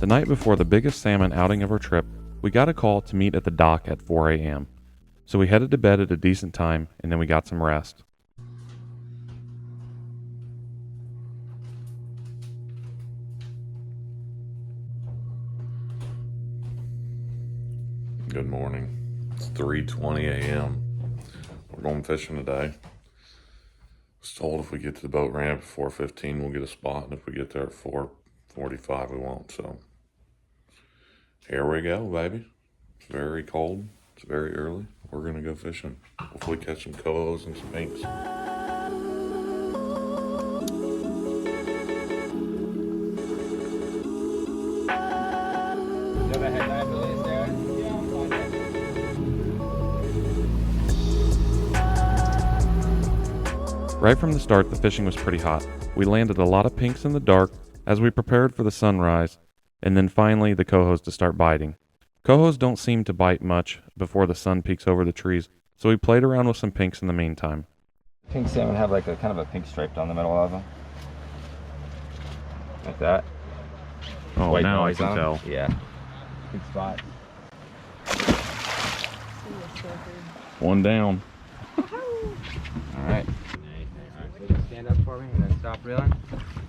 night before the biggest salmon outing of our trip, we got a call to meet at the dock at 4 a.m. So we headed to bed at a decent time, and then we got some rest. Good morning. It's 3:20 a.m. We're going fishing today. I was told if we get to the boat ramp at 4:15, we'll get a spot, and if we get there at 4:45, we won't. So here we go, baby. It's very cold. It's very early. We're gonna go fishing. Hopefully catch some cohos and some pinks. Right from the start, the fishing was pretty hot. We landed a lot of pinks in the dark as we prepared for the sunrise, and then finally the cohos to start biting. Cohos don't seem to bite much before the sun peeks over the trees, so we played around with some pinks in the meantime. Pink salmon have like a kind of a pink stripe down the middle of them. Like that. Oh, White now I noise can on 'em. tell. Yeah. Big spot. One down. Alright. Stand up for me and then stop reeling.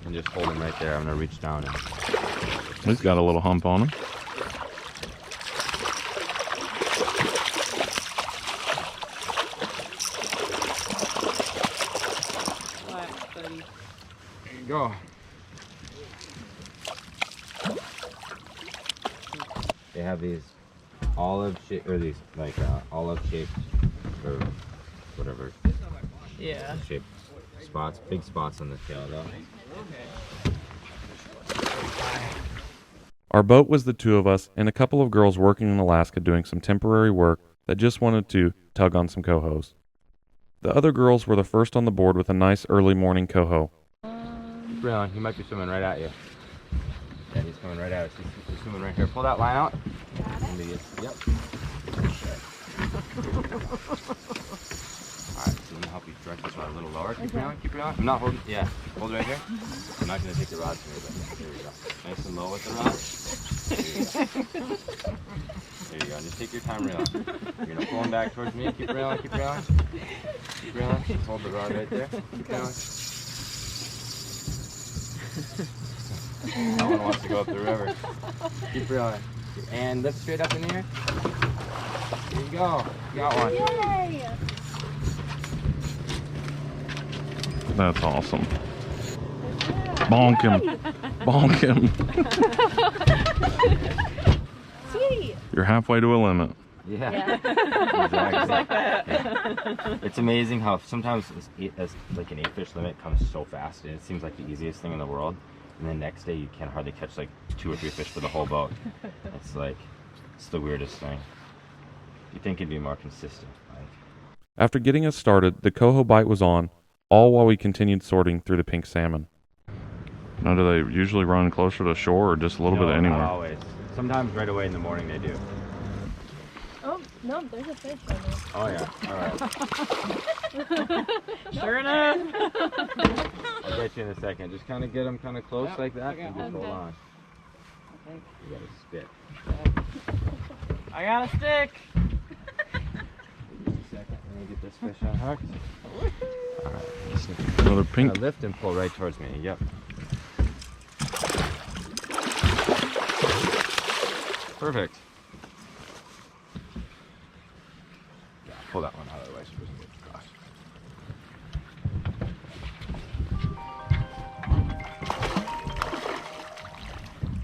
And just hold him right there. I'm going to reach down and... He's got a little hump on him. There you go. They have these olive shape or these like olive shaped or whatever. Yeah. Shaped spots, big spots on the tail though. Our boat was the two of us and a couple of girls working in Alaska doing some temporary work that just wanted to tug on some cohos. The other girls were the first on the board with a nice early morning coho. Brown, he might be swimming right at you. Yeah, he's coming right at us. He's swimming right here. Pull that line out. Yep. Alright, so let me help you direct this rod a little lower. Keep it on, keep it on. I'm not holding, yeah. Hold it right here. I'm not going to take the rod from you, but there you go. Nice and low with the rod. There you go. There you go. Just take your time reeling. You're going to pull him back towards me. Keep reeling, keep reeling. Keep reeling. Just hold the rod right there. Keep reeling. No one wants to go up the river. Keep reeling. And lift straight up in the air. There you go. You got one. Yay! That's awesome. Bonk him. Bonk him. Sweet. You're halfway to a limit. Yeah. Exactly. It's amazing how sometimes as like an 8-fish limit comes so fast, and it seems like the easiest thing in the world. And then next day you can hardly catch like 2 or 3 fish for the whole boat. It's like, it's the weirdest thing. You think it'd be more consistent. Like. After getting us started, the coho bite was on, all while we continued sorting through the pink salmon. Now, do they usually run closer to shore or just a little bit anywhere? Not always. Sometimes right away in the morning they do. Oh, no, there's a fish on there. Oh yeah, alright. Sure enough. I'll get you in a second. Just kind of get them kind of close like that and just hold on. Okay. You gotta spit. I got a stick. Just a second. Let me get this fish unhooked. Alright. Another pink. Lift and pull right towards me. Yep. Perfect. Yeah, pull that one out of the way so it doesn't get across.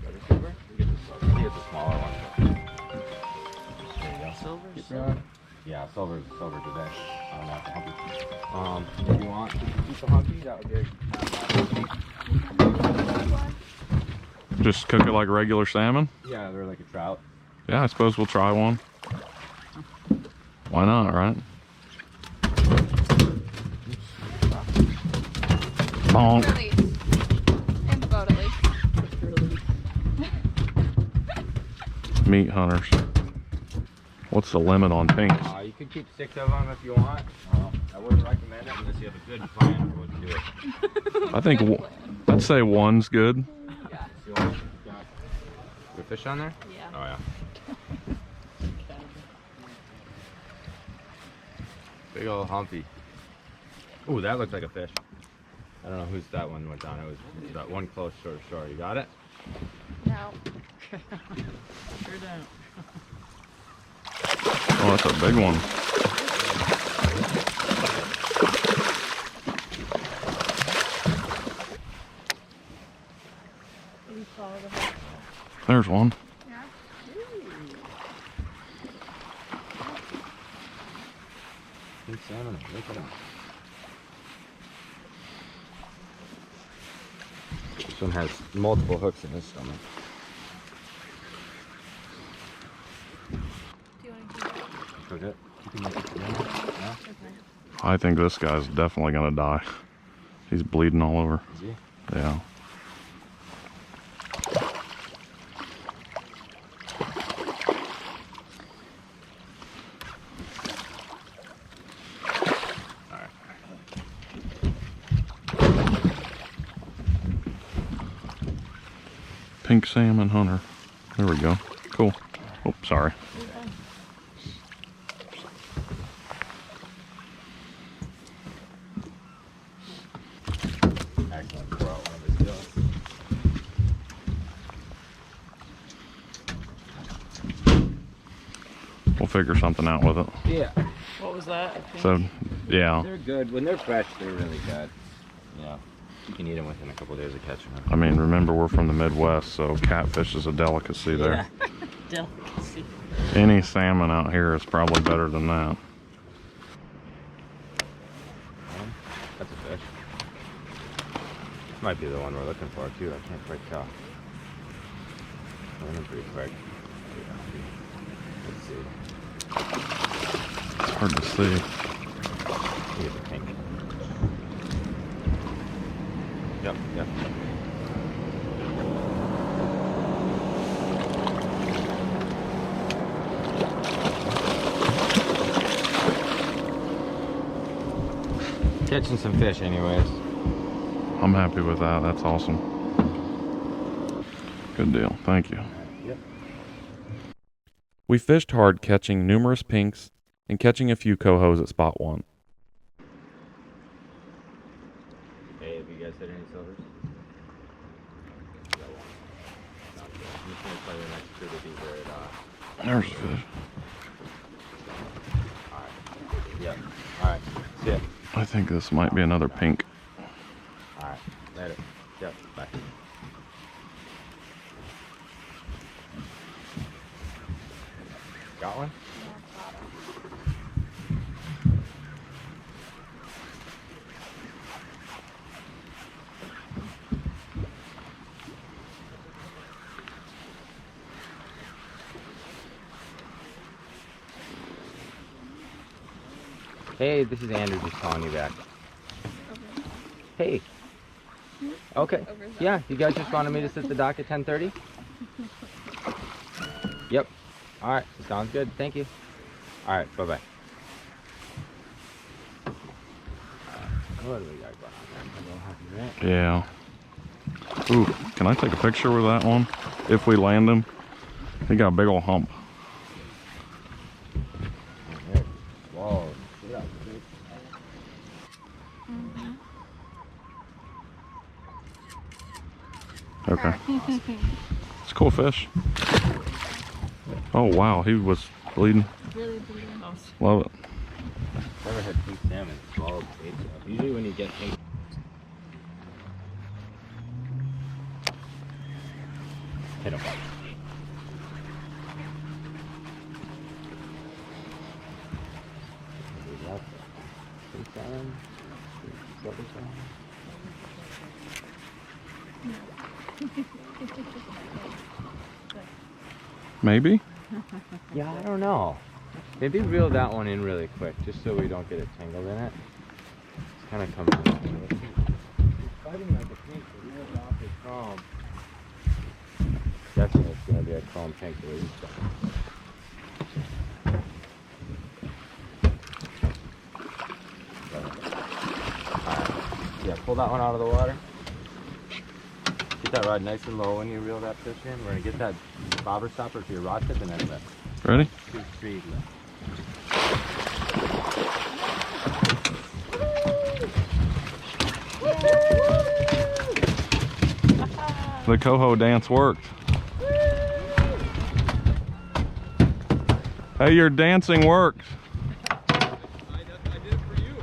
Got a silver? You get the silver. You get the smaller one. There you go. Silver. Keep going. Yeah, silver today. I don't know if help you. If you want to keep the hunky, that would be. Just cook it like regular salmon? Yeah, they're like a trout. Yeah, I suppose we'll try one. Why not, right? Bonk. Release. In the boat at least. Meat hunters. What's the limit on pinks? You could keep 6 of them if you want. I wouldn't recommend it unless you have a good plan for what to do it. I think I'd say one's good. Yeah. So Your fish on there? Yeah. Oh yeah. Big old humpy. Ooh, that looks like a fish. I don't know whose that one went on. It was that one close shore. You got it? No. Sure don't. Oh, that's a big one. You follow the hook. There's one. Yeah. Pink salmon. Look at him. This one has multiple hooks in his stomach. Do you want to keep it? Okay. You can make it together. Yeah. Okay. I think this guy's definitely gonna die. He's bleeding all over. Is he? Yeah. Pink salmon hunter. There we go. Cool. Oh, sorry. Excellent. Bro, what is doing? We'll figure something out with it. Yeah. What was that? So, yeah. They're good. When they're fresh, they're really good. Yeah. You can eat them within a couple days of catching them. I mean, remember we're from the Midwest, so catfish is a delicacy there. Delicacy. Any salmon out here is probably better than that. That's a fish. Might be the one we're looking for too. I can't quite tell. Running pretty quick. Let's see. It's hard to see. Look at the pink. Yep, yep. Catching some fish anyways. I'm happy with that. That's awesome. Good deal. Thank you. Yep. We fished hard, catching numerous pinks and catching a few cohos at spot one. Hey, have you guys hit any silvers? Got one. Not good. I'm just gonna play the next two to be where it There's a fish. alright. Yep. Alright. See ya. I think this might be another pink. Alright. Later. Yep. Bye. Got one? Hey, this is Andrew just calling you back. Hey. Okay. Over there. Yeah, you guys just wanted me to sit the dock at 10:30? Yep. All right. Sounds good. Thank you. All right. Bye-bye. What do we got going on there? Yeah. Ooh, can I take a picture with that one? If we land him. He got a big old hump. Whoa. Yeah. Okay. It's a cool fish. Oh wow, he was bleeding. Really bleeding. Love it. Never had pink salmon swallowed bait stuff. Usually when you get pink. Hit him. Pink salmon? Silver salmon? Maybe? Yeah, I don't know. Maybe reel that one in really quick, just so we don't get it tangled in it. It's kind of coming out. It's fighting like a pink, but reeled off his chrome. Definitely it's going to be a chrome pink the way he's going. Alright, yeah, pull that one out of the water. Get that rod nice and low when you reel that fish in. We're going to get that bobber stopper to your rod tip and then lift. Ready? 2, 3, lift. The coho dance worked. Hey, your dancing worked. I did it for you.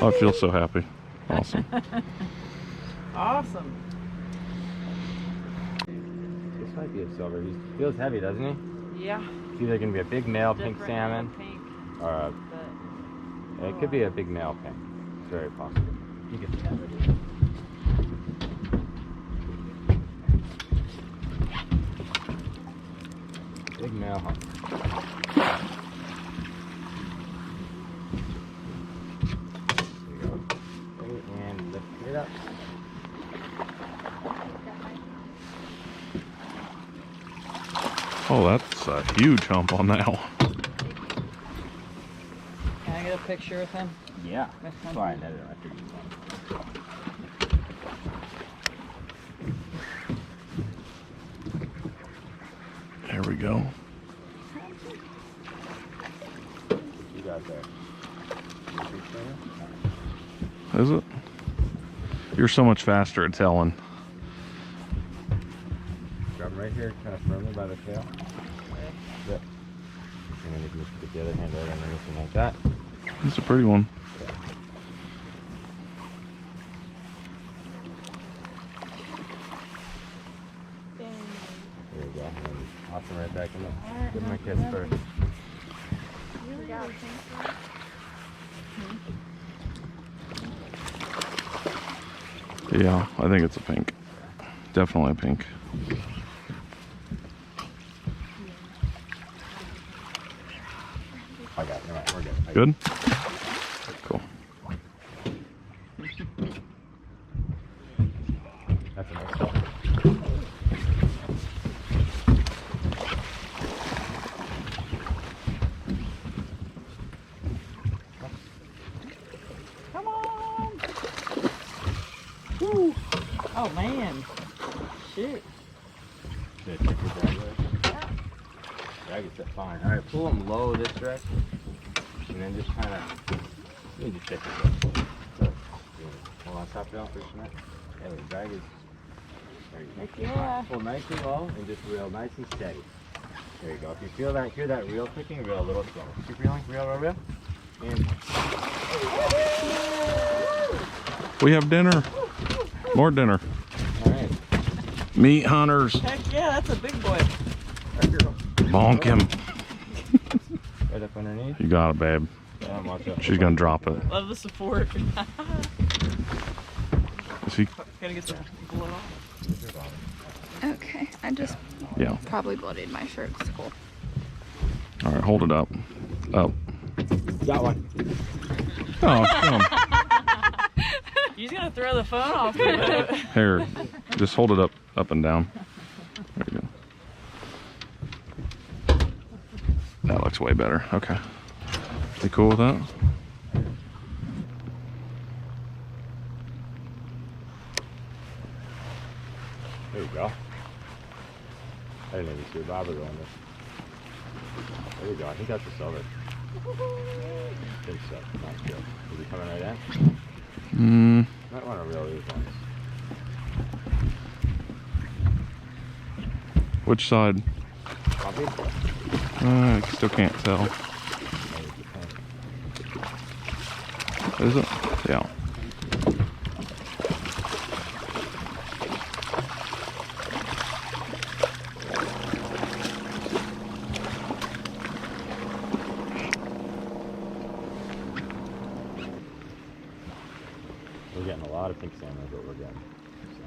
I feel so happy. Awesome. Awesome. This might be a silver. He feels heavy, doesn't he? Yeah. It's either going to be a big male pink Different salmon Pink, or a, but it could be a big male pink. It's very possible. You can see that video. Big male hump. There you go. And lift it up. Oh, that's a huge hump on that one. can I get a picture with him? Yeah. That's Fine. I figured you There we go. You got there. Is it? You're so much faster at telling. Grab him right here, kind of firmly by the tail. Yep. And then you can just put the other hand right underneath him like that. It's a pretty one. There you go. And then toss him right back in there. Give him a kiss first. Yeah, I think it's a pink. Definitely a pink. I got it. All right, we're good. I got Good? Cool. it. That's a nice shot. Come on. Woo. Oh man. Shit. Should I check your drag leg? Drag it fine. All right, pull him low this direction, and then just kind of. You need to check it. Hold on, stop it off for a minute. Yeah, the drag is. There you go. Heck yeah. Pull nice and low and just reel nice and steady. There you go. If you feel that, hear that reel clicking, reel a little slower. Keep reeling, reel. And We have dinner. More dinner. all right. Meat hunters. Heck yeah, that's a big boy. Bonk him. Right up underneath. You got it, babe. Watch out. She's gonna drop it. Love the support. Is he? Gotta get the blood off. Okay, I just Yeah. probably bloodied my shirt. It's cool. All right, hold it up. Up. Got one. Oh, come on. He's gonna throw the phone off the boat. Here, just hold it up and down. There you go. That looks way better. Okay. You cool with that? There you go. I didn't even see a bobber going there. There you go. I think that's a silver. I think so. Not sure. Is he coming right in? Might want to reel these ones. Which side? Bumpy? I still can't tell. Is it? Yeah. We're getting a lot of pink salmon is what we're getting. So.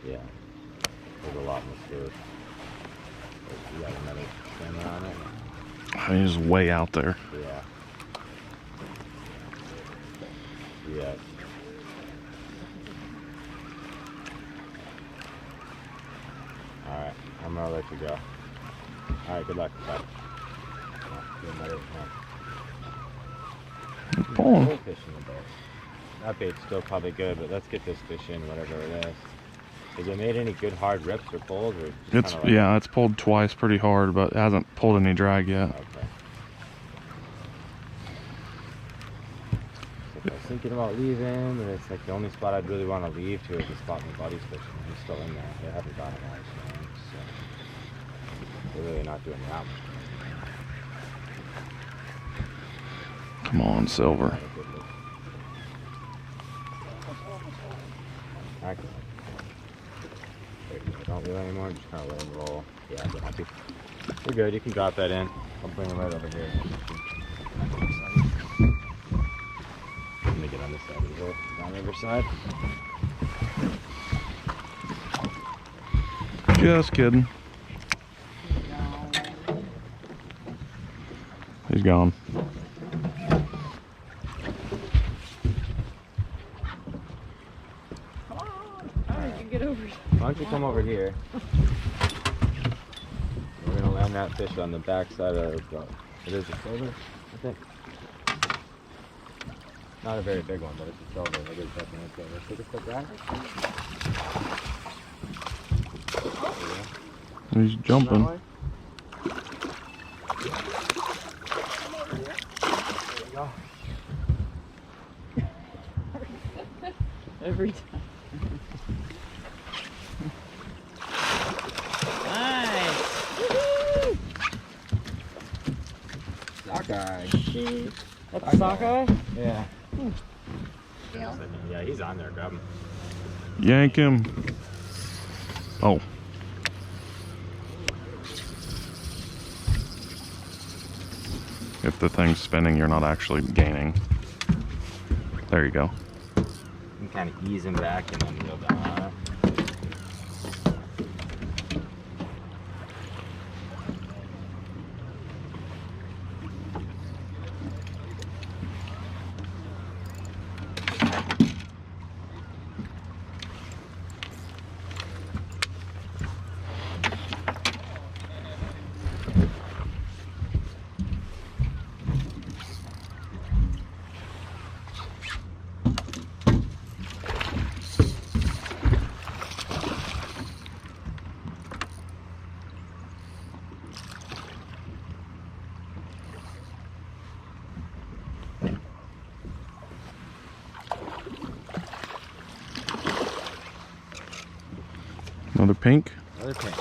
Yeah. There's a lot in the skirt. You got another salmon on it? He's way out there. Yeah. Yes. Alright, I'm gonna let you go. Alright, good luck. Bye. Do another one. Pulling. Goldfish in the boat. That bait's still probably good, but let's get this fish in, whatever it is. Has it made any good hard rips or pulls, or just It's kinda like, yeah, it's pulled twice pretty hard, but it hasn't pulled any drag yet. okay. So I was thinking about leaving, but it's like the only spot I'd really want to leave to is the spot my buddy's fishing. He's still in there. They haven't got him out, so they're really not doing that much. Come on, Silver. Don't reel anymore, just kind of let him roll. Yeah, I'm happy. We're good, you can drop that in. I'll bring him right over here. I'm gonna get on this side of the boat, down the other side. Just kidding. He's gone. Why don't you come over here? We're gonna land that fish on the back side of the boat. It is a silver, I think. Not a very big one, but it's a silver. It is definitely a silver. Take a step back. He's jumping. There you go. Every time. Nice. Sockeye. That's a sockeye? Yeah. Yeah, he's on there. Grab him. Yank him. Oh. If the thing's spinning, you're not actually gaining. There you go. You can kind of ease him back and then reel down on it. Another pink. Another pink.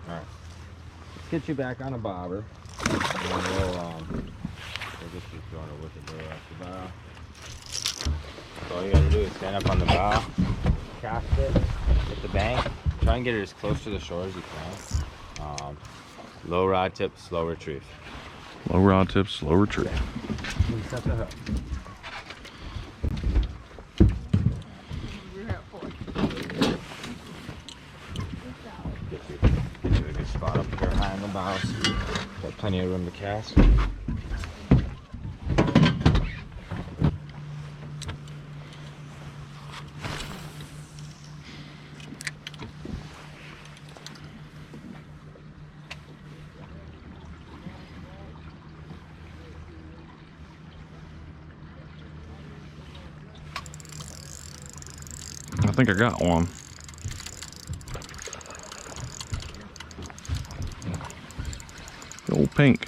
Alright. Let's get you back on a bobber. And then we'll just be throwing a wicked lure off the bow. So all you gotta do is stand up on the bow, cast it, hit the bank, try and get it as close to the shore as you can. Low rod tip, slow retrieve. Low rod tip, slow retrieve. Set the hook. Get you a good spot up here high on the bows. Got plenty of room to cast. I think I got one. The old pink.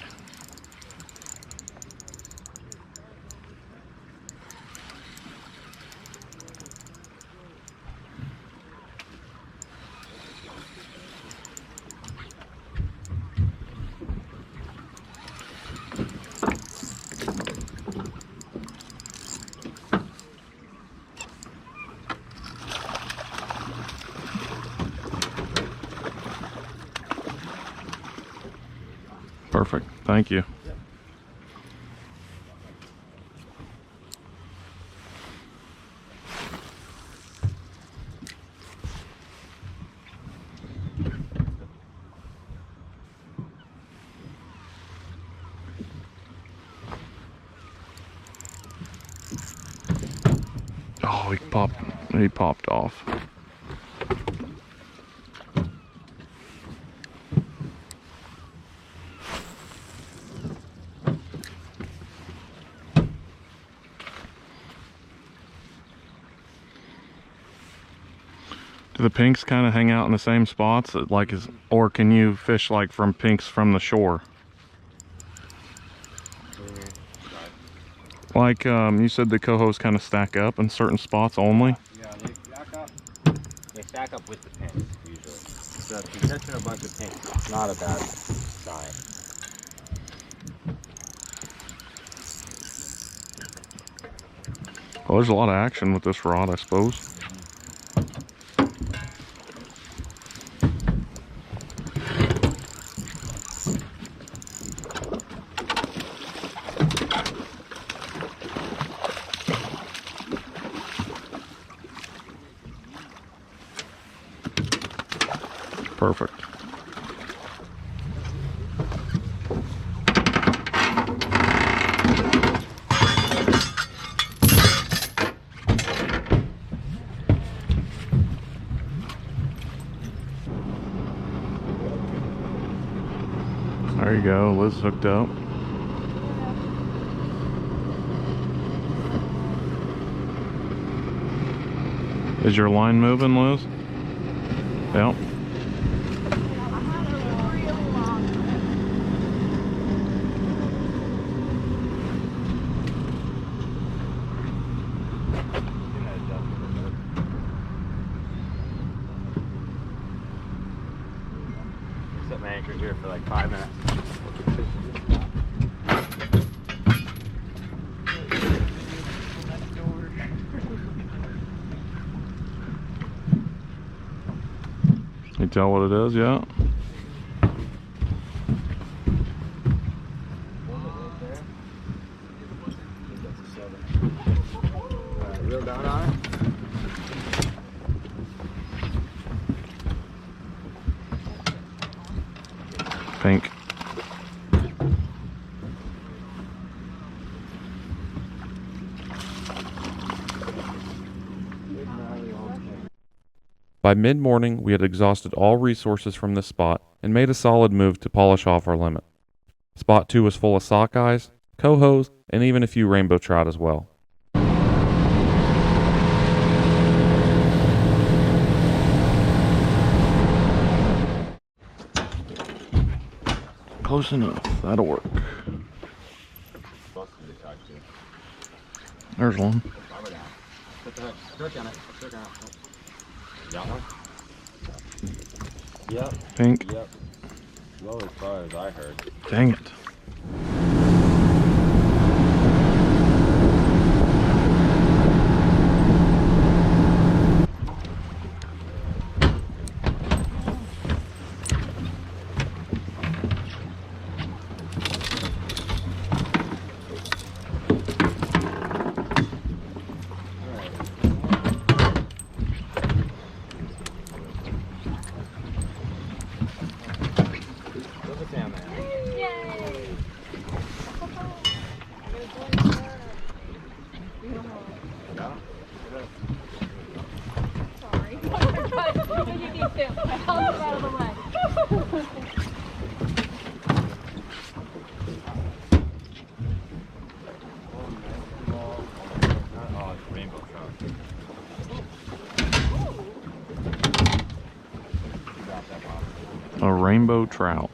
Perfect. Thank you. Oh, he popped off. Do the pinks kind of hang out in the same spots, like or can you fish like from pinks from the shore? Like you said, the cohos kind of stack up in certain spots only. Yeah, they stack up. They stack up with the pinks usually. So if you're catching a bunch of pinks, it's not a bad sign. Well, there's a lot of action with this rod, I suppose. Perfect. There you go, Liz hooked up. Is your line moving, Liz? Yep. Set my anchor here for like 5 minutes. You tell what it is, yeah? Reel down on it. Pink. By mid-morning, we had exhausted all resources from this spot and made a solid move to polish off our limit. Spot 2 was full of sockeyes, cohos, and even a few rainbow trout as well. Close enough, that'll work. There's one. Put the hook on it. Hook on it. Got one? Yep. Pink. Yep. Low as far as I heard. Dang it. A rainbow trout.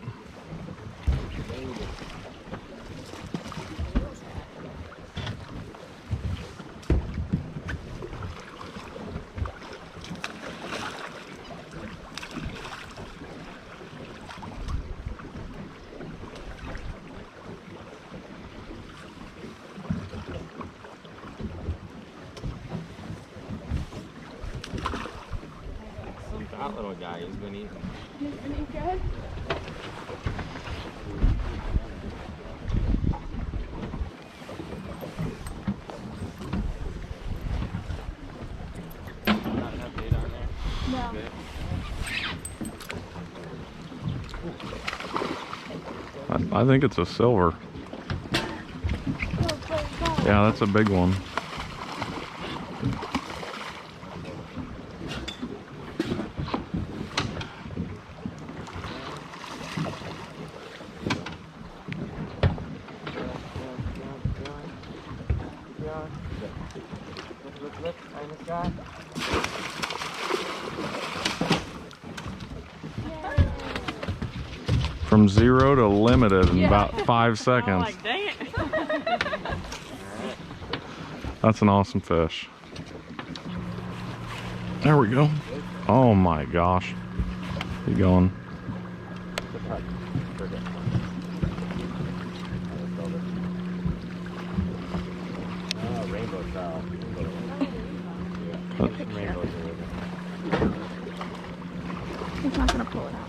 That little guy, he's been eating. He's been eating good? Not enough bait on there? No. Good. I think it's a silver. Yeah, that's a big one. Look, find this guy. from 0 to limited in about 5 I'm seconds. like, dang it. That's an awesome fish. There we go. Oh my gosh. Keep going. Rainbow trout. He's not gonna pull it out.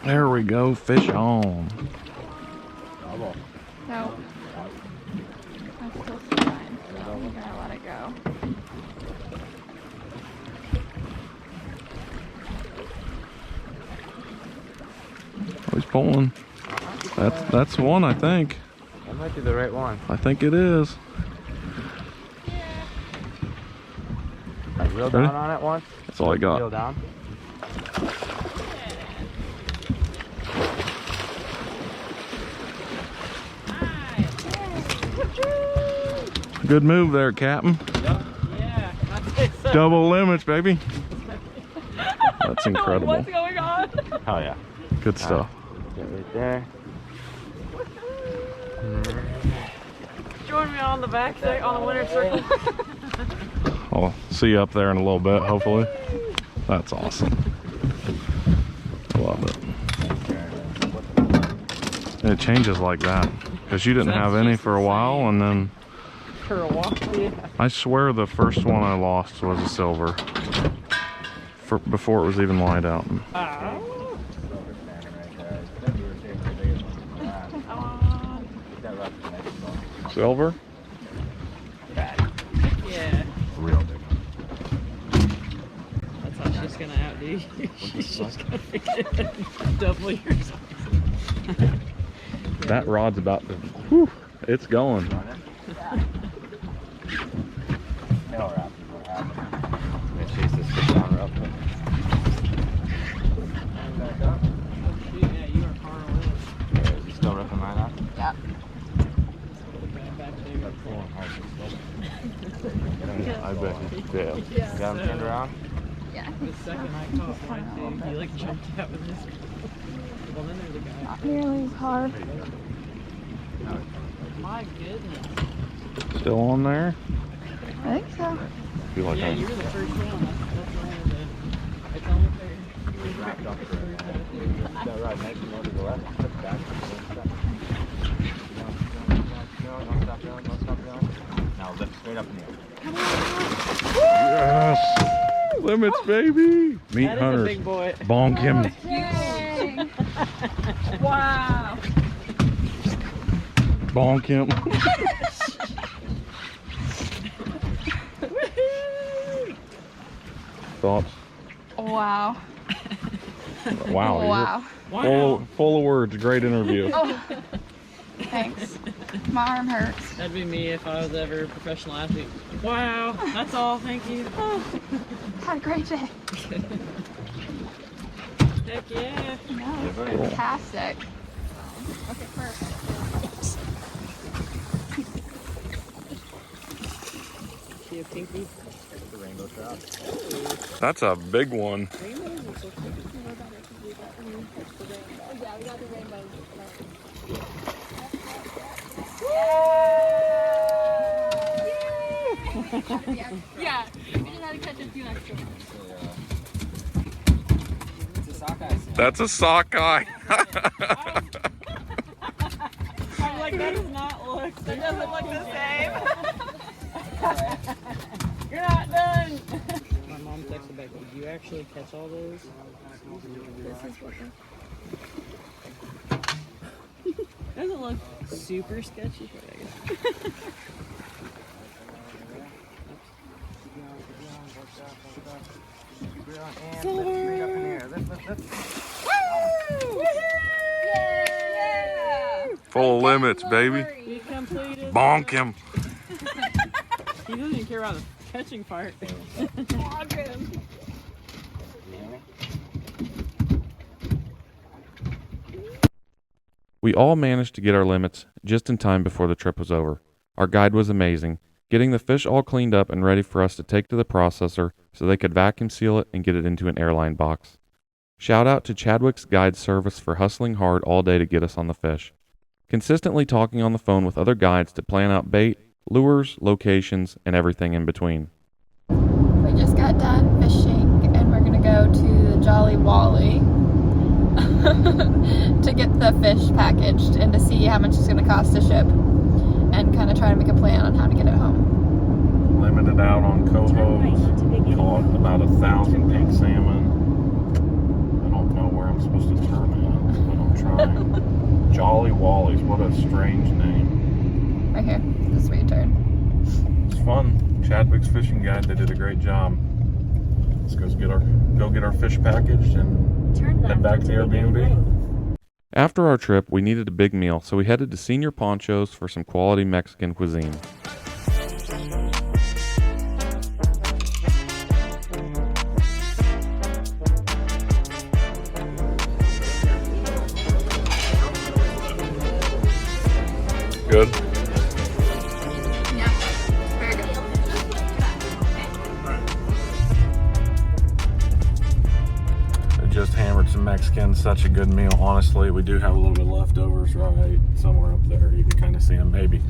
There we go. Fish on. No. That's still fine. So I'm gonna let it go. Oh, he's pulling. That's one, I think. That might be the right one. I think it is. Like reel Ready? down on it once. That's all I Reel got. down. Good move there, Captain. Yeah, I think so. Double limits, baby. That's incredible. What's going on? Oh yeah. Good stuff. Get right there. Join me on the back there on the winner's circle. I'll see you up there in a little bit, hopefully. That's awesome. Love it. And it changes like that. Because you didn't have any for a while, and then For a walk, yeah. I swear the first one I lost was a silver. Before it was even lined out. Silver? Yeah. Real big That's how she's gonna outdo you. She's just gonna get double yours. That rod's about to, whew, it's going. Chase this fish down real quick. Yeah, you are far away. Is he still ripping mine up? Yep. Back there. Pulling hard. I bet he's dead. Got him turned around? Yeah. The second I caught mine too, he like jumped out with this. Well, then there's a guy. Not nearly as hard. My goodness. Still on there? I think so. I feel like Yeah, you were the first one. That's one of the. It's only fair. You were Wrapped up. right. That rod nice and low to the left. Step back. No, stop reeling. No, stop reeling. Now lift straight up in the air. Yes! Limits, baby! Meat That is a hunters. big boy. Bonk him. Dang. Wow. Bonk him. Thoughts? Wow. Wow. you Wow. were full of words. Great interview. Oh. Thanks. My arm hurts. That'd be me if I was ever a professional athlete. Wow, that's all. Thank you. Had a great day. Heck yeah. No, it's fantastic. Okay, first. See a pinky? The rainbow trout. That's a big one. Yeah, we got the rainbow. Yeah, we just had to catch a few extra. That's a sockeye. I'm like, that does not look. That doesn't look the same. You're not done. My mom texted back, did you actually catch all those? This is what doesn't look super sketchy, but I guess. Silver! Full limits, baby. He completed. Bonk him. He doesn't even care about the catching part. Bonk him. We all managed to get our limits just in time before the trip was over. Our guide was amazing, getting the fish all cleaned up and ready for us to take to the processor so they could vacuum seal it and get it into an airline box. Shout out to Chadwick's Guide Service for hustling hard all day to get us on the fish. Consistently talking on the phone with other guides to plan out bait, lures, locations, and everything in between. We just got done fishing and we're gonna go to the Jolly Wally to get the fish packaged and to see how much it's gonna cost to ship and kind of try to make a plan on how to get it home. Limited out on COHO. Caught about 1,000 pink salmon. I don't know where I'm supposed to turn at, but I'm trying. Jolly Wallies, what a strange name. Right here, this is where you turn. It's fun. Chadwick's Fishing Guide, they did a great job. Let's go get our fish packaged and head back to the Airbnb. After our trip, we needed a big meal, so we headed to Senior Poncho's for some quality Mexican cuisine. Good. Yeah, very good. I just hammered some Mexican, such a good meal. Honestly, we do have a little bit of leftovers right somewhere up there. You can kind of see them maybe.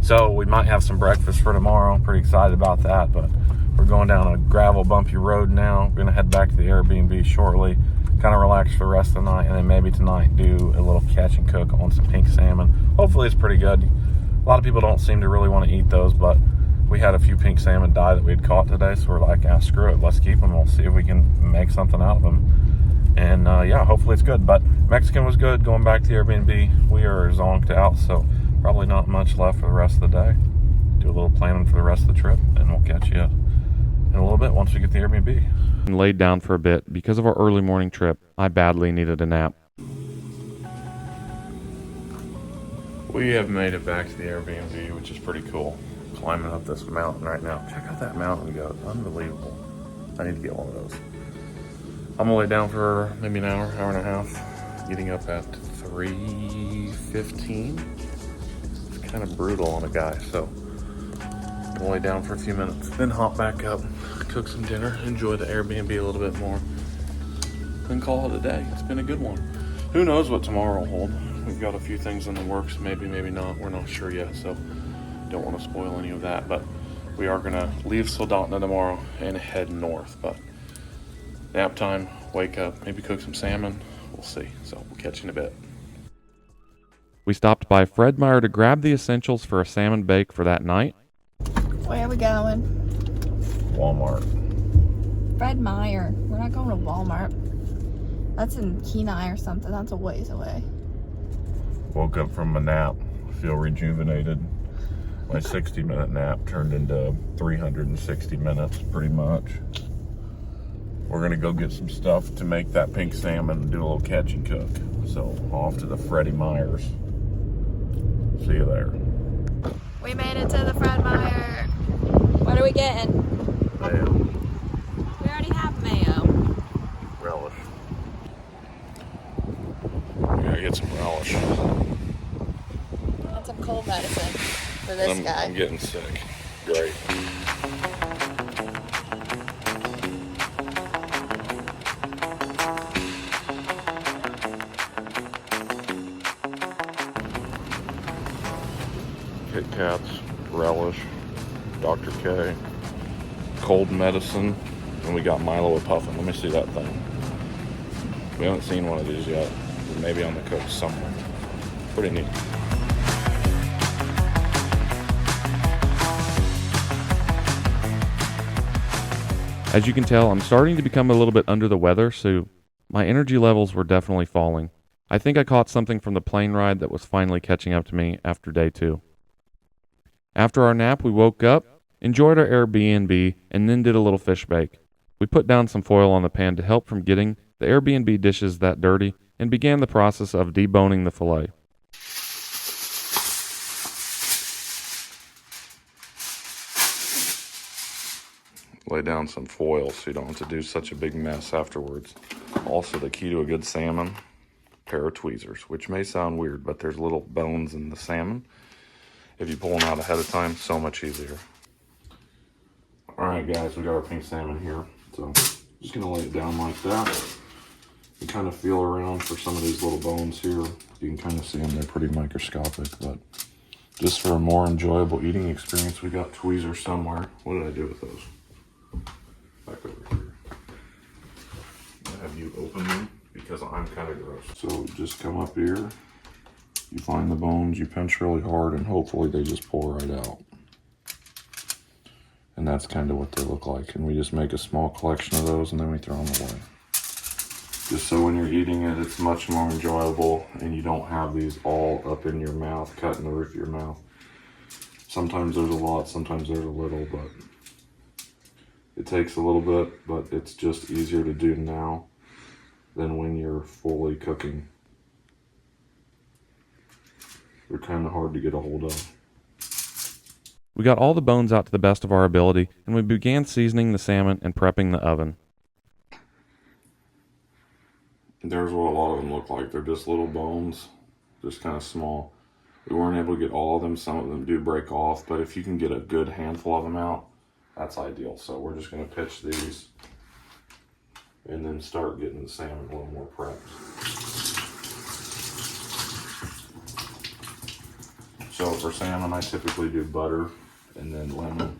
So we might have some breakfast for tomorrow. I'm pretty excited about that, but we're going down a gravel bumpy road now. We're gonna head back to the Airbnb shortly, kind of relax for the rest of the night, and then maybe tonight do a little catch and cook on some pink salmon. Hopefully it's pretty good. A lot of people don't seem to really want to eat those, but we had a few pink salmon die that we had caught today, so we're like, screw it, let's keep them. We'll see if we can make something out of them. And yeah, hopefully it's good. But Mexican was good. Going back to the Airbnb, we are zonked out, so probably not much left for the rest of the day. Do a little planning for the rest of the trip, and we'll catch you in a little bit once we get to the Airbnb. And laid down for a bit. Because of our early morning trip, I badly needed a nap. We have made it back to the Airbnb, which is pretty cool. Climbing up this mountain right now. Check out that mountain goat. Unbelievable. I need to get one of those. I'm gonna lay down for maybe an hour and a half. Getting up at 3:15. It's kind of brutal on a guy, so I'm gonna lay down for a few minutes, then hop back up, cook some dinner, enjoy the Airbnb a little bit more, then call it a day. It's been a good one. Who knows what tomorrow will hold? We've got a few things in the works, maybe not. We're not sure yet, so don't want to spoil any of that. But we are gonna leave Soldotna tomorrow and head north. But nap time, wake up, maybe cook some salmon. We'll see. So we'll catch you in a bit. We stopped by Fred Meyer to grab the essentials for a salmon bake for that night. Where are we going? Walmart. Fred Meyer. We're not going to Walmart. That's in Kenai or something. That's a ways away. Woke up from a nap, feel rejuvenated. My 60-minute nap turned into 360 minutes, pretty much. We're gonna go get some stuff to make that pink salmon and do a little catch and cook. So off to the Freddie Myers. See you there. We made it to the Fred Meyer. What are we getting? Mayo. We already have mayo. Relish. We gotta get some relish. That's some cold medicine for this guy. I'm getting sick. Great. Kit Kats, relish, Dr. K, cold medicine, and we got Milo with Puffin. Let me see that thing. We haven't seen one of these yet. Maybe on the cook somewhere. Pretty neat. As you can tell, I'm starting to become a little bit under the weather, so my energy levels were definitely falling. I think I caught something from the plane ride that was finally catching up to me after day 2. After our nap, we woke up, enjoyed our Airbnb, and then did a little fish bake. We put down some foil on the pan to help from getting the Airbnb dishes that dirty and began the process of deboning the fillet. lay down some foil so you don't have to do such a big mess afterwards. Also, the key to a good salmon, pair of tweezers, which may sound weird, but there's little bones in the salmon. If you pull them out ahead of time, so much easier. All right, guys, we got our pink salmon here. So just gonna lay it down like that. You kind of feel around for some of these little bones here. You can kind of see them, they're pretty microscopic, but just for a more enjoyable eating experience, we got tweezers somewhere. What did I do with those? Back over here. I have you open them because I'm kind of gross. So just come up here, you find the bones, you pinch really hard, and hopefully they just pull right out. And that's kind of what they look like. And we just make a small collection of those and then we throw them away. Just so when you're eating it, it's much more enjoyable and you don't have these all up in your mouth, cutting the roof of your mouth. Sometimes there's a lot, sometimes there's a little, but it takes a little bit, but it's just easier to do now than when you're fully cooking. They're kind of hard to get a hold of. We got all the bones out to the best of our ability, and we began seasoning the salmon and prepping the oven. There's what a lot of them look like. They're just little bones, just kind of small. We weren't able to get all of them. Some of them do break off, but if you can get a good handful of them out, that's ideal. So we're just going to pitch these and then start getting the salmon a little more prepped. So for salmon, I typically do butter and then lemon.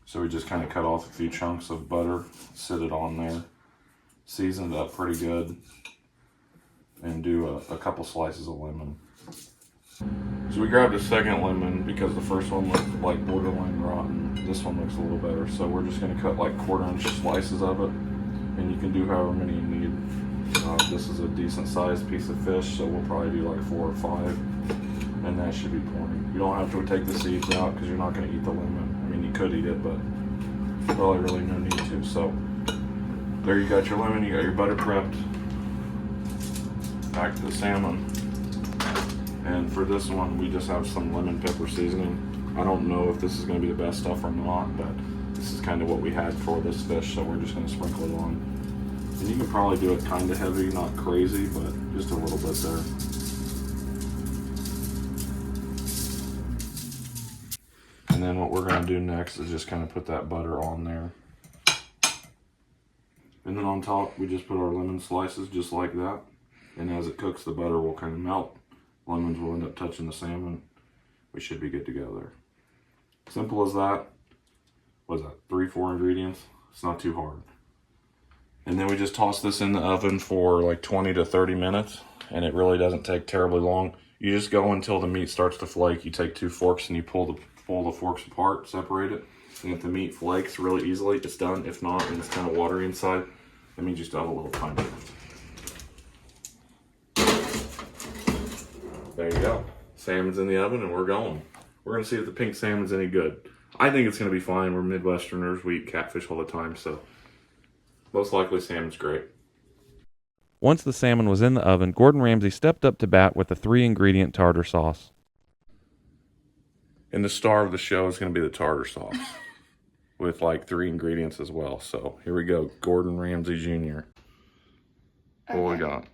So we just kind of cut off a few chunks of butter, sit it on there, season it up pretty good, and do a couple slices of lemon. So we grabbed a second lemon because the first one looked like borderline rotten. This one looks a little better. So we're just going to cut like 1/4-inch slices of it, and you can do however many you need. This is a decent sized piece of fish, so we'll probably do like 4 or 5, and that should be plenty. You don't have to take the seeds out because you're not going to eat the lemon. I mean, you could eat it, but probably really no need to. So there you got your lemon, you got your butter prepped. Back to the salmon. And for this one, we just have some lemon pepper seasoning. I don't know if this is going to be the best stuff or not, but this is kind of what we had for this fish, so we're just going to sprinkle it on. And you can probably do it kind of heavy, not crazy, but just a little bit there. And then what we're going to do next is just kind of put that butter on there. And then on top, we just put our lemon slices just like that. And as it cooks, the butter will kind of melt. Lemons will end up touching the salmon. We should be good to go there. Simple as that. What is that, 3-4 ingredients? It's not too hard. And then we just toss this in the oven for like 20 to 30 minutes. And it really doesn't take terribly long. You just go until the meat starts to flake. You take 2 forks and you pull the forks apart, separate it. And if the meat flakes really easily, it's done. If not, and it's kind of watery inside, that means you still have a little time left. There you go. Salmon's in the oven and we're going. We're going to see if the pink salmon's any good. I think it's going to be fine. We're Midwesterners. We eat catfish all the time, so most likely salmon's great. Once the salmon was in the oven, Gordon Ramsay stepped up to bat with a 3-ingredient tartar sauce. And the star of the show is going to be the tartar sauce with like 3 ingredients as well. So here we go. Gordon Ramsay Jr. What we got?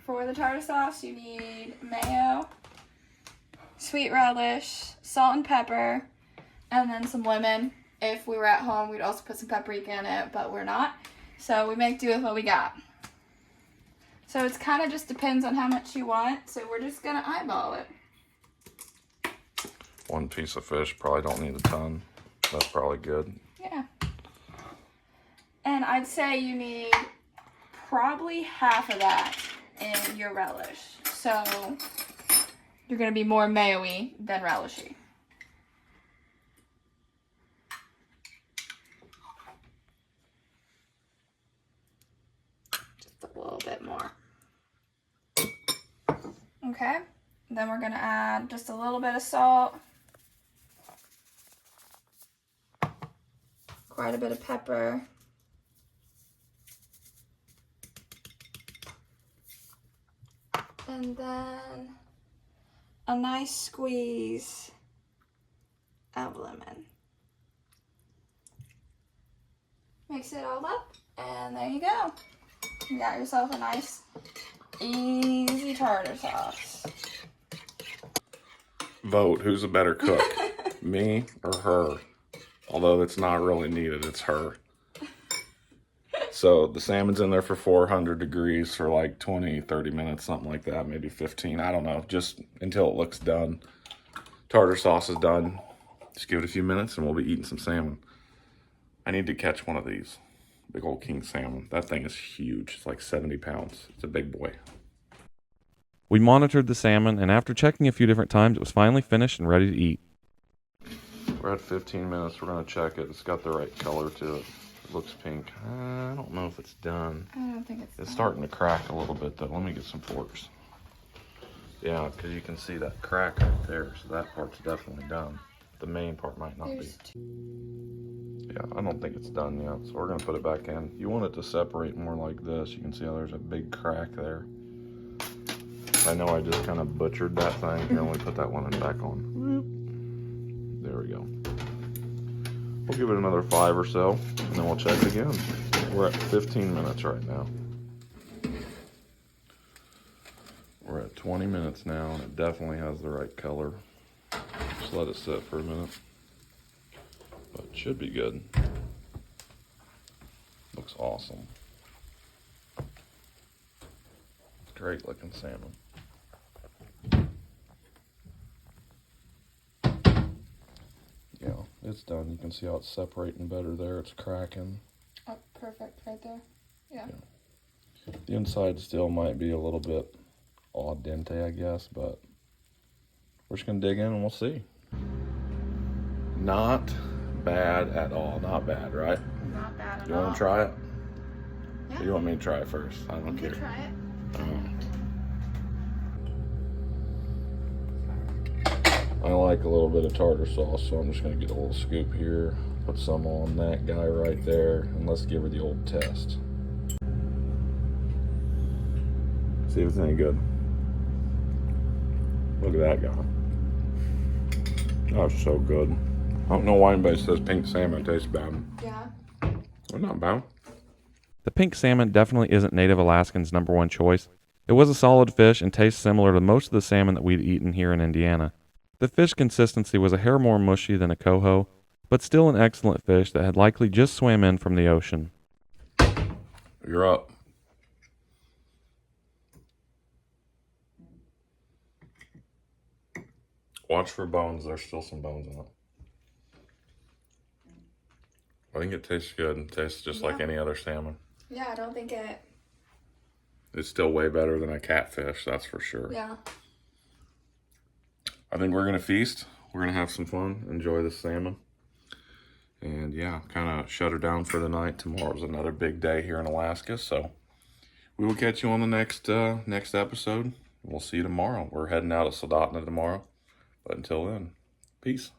For the tartar sauce, you need mayo, sweet relish, salt and pepper, and then some lemon. If we were at home, we'd also put some paprika in it, but we're not. So we make do with what we got. So it's kind of just depends on how much you want. So we're just going to eyeball it. 1 piece of fish, probably don't need a ton. That's probably good. Yeah. And I'd say you need probably half of that in your relish. So you're going to be more mayo-y than relishy. Just a little bit more. Okay. Then we're going to add just a little bit of salt. Quite a bit of pepper. And then a nice squeeze of lemon. Mix it all up, and there you go. You got yourself a nice, easy tartar sauce. Vote, who's a better cook, me or her? Although it's not really needed, it's her. So the salmon's in there for 400 degrees for like 20, 30 minutes, something like that, maybe 15, I don't know, just until it looks done. Tartar sauce is done. Just give it a few minutes and we'll be eating some salmon. I need to catch one of these. Big old king salmon. That thing is huge. It's like 70 pounds. It's a big boy. We monitored the salmon, and after checking a few different times, it was finally finished and ready to eat. We're at 15 minutes. We're going to check it. It's got the right color to it. It looks pink. I don't know if it's done. I don't think it's done. Starting to crack a little bit, though. Let me get some forks. Yeah, because you can see that crack right there. So that part's definitely done. The main part might not be. Yeah, I don't think it's done yet. So we're going to put it back in. You want it to separate more like this. You can see how there's a big crack there. I know I just kind of butchered that thing. Here, let me put that one back on. There we go. We'll give it another 5 or so, and then we'll check again. We're at 15 minutes right now. We're at 20 minutes now, and it definitely has the right color. Just let it sit for a minute. But it should be good. Looks awesome. Great looking salmon. Yeah, it's done. You can see how it's separating better there. It's cracking. Oh, perfect right there. Yeah. The inside still might be a little bit al dente, I guess, but we're just gonna dig in and we'll see. Not bad at all. Not bad, right? Not bad at You all. want to try it? Yeah. Or you want me to try it first? I don't You care. can try it. I like a little bit of tartar sauce, so I'm just gonna get a little scoop here, put some on that guy right there, and let's give her the old test. See if it's any good. Look at that guy. That's so good. I don't know why anybody says pink salmon tastes bad. Yeah. Well, not bad. The pink salmon definitely isn't native Alaskans' #1 choice. It was a solid fish and tastes similar to most of the salmon that we'd eaten here in Indiana. The fish consistency was a hair more mushy than a coho, but still an excellent fish that had likely just swam in from the ocean. You're up. Watch for bones. There's still some bones in it. I think it tastes good. It tastes just like any other salmon. Yeah, I don't think it. It's still way better than a catfish, that's for sure. Yeah. I think we're going to feast. We're going to have some fun, enjoy the salmon. And yeah, kind of shut her down for the night. Tomorrow's another big day here in Alaska. So we will catch you on the next episode. We'll see you tomorrow. We're heading out of Soldotna tomorrow. But until then, peace.